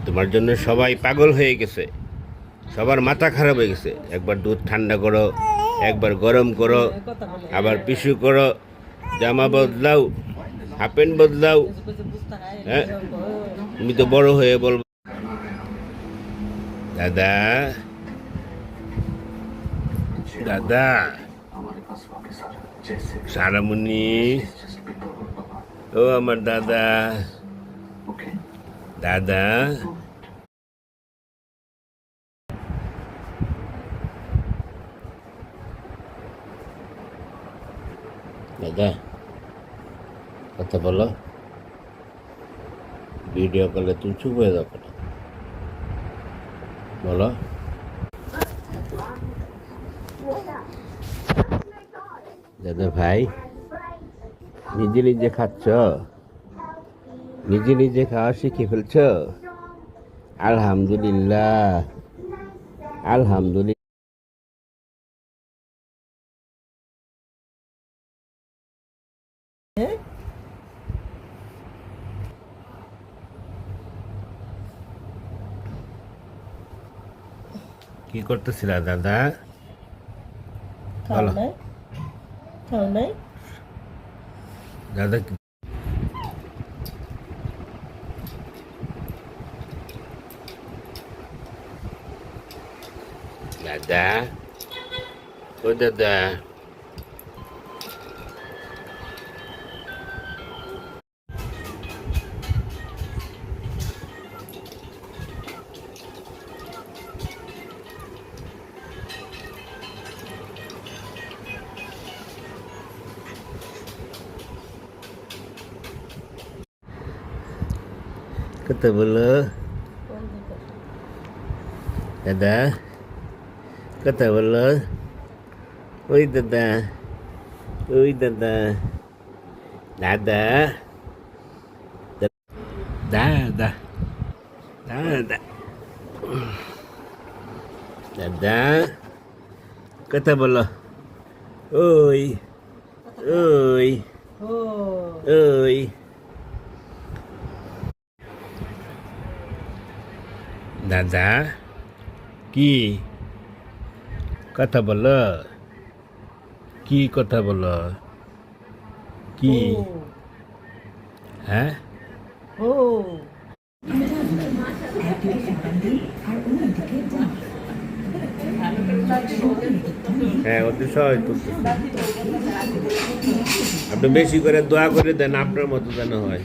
তোমার জন্য সবাই পাগল হয়ে গেছে, সবার মাথা খারাপ হয়ে গেছে। একবার দুধ ঠান্ডা করো, একবার গরম করো, আবার পিছু করো, জামা বদলাও, হাফ প্যান্ট বদলাও। হ্যাঁ, তুমি তো বড় হয়ে বলবো দাদা দাদা সারামণি, ও আমার দাদা দাদা। দাদা কথা বলো, ভিডিও কলে তুমি চুপ হয়ে যাও কেন? বলো। দাদা ভাই, নিজে নিজে খাচ্ছ, নিজে নিজে খাওয়া শিখে ফেলছ। আলহামদুলিল্লাহ, আলহামদুলিল্লাহ। কি করতেছিলা দাদা? বলো দাদা। দাদা, ও দাদা, কথা বলো দাদা, কথা বলো। ওই দাদা, ওই দাদা, দাদা, দাদা, দাদা, দাদা, কথা বলো। ওই, ওই, ওই। দাদা, কি কথা বলো? কি কথা বলো? কি? হ্যাঁ, হ্যাঁ, অতি সহজ করতেছি। আপনি বেশি করে দোয়া করে দেন, আপনার মতো যেন হয়।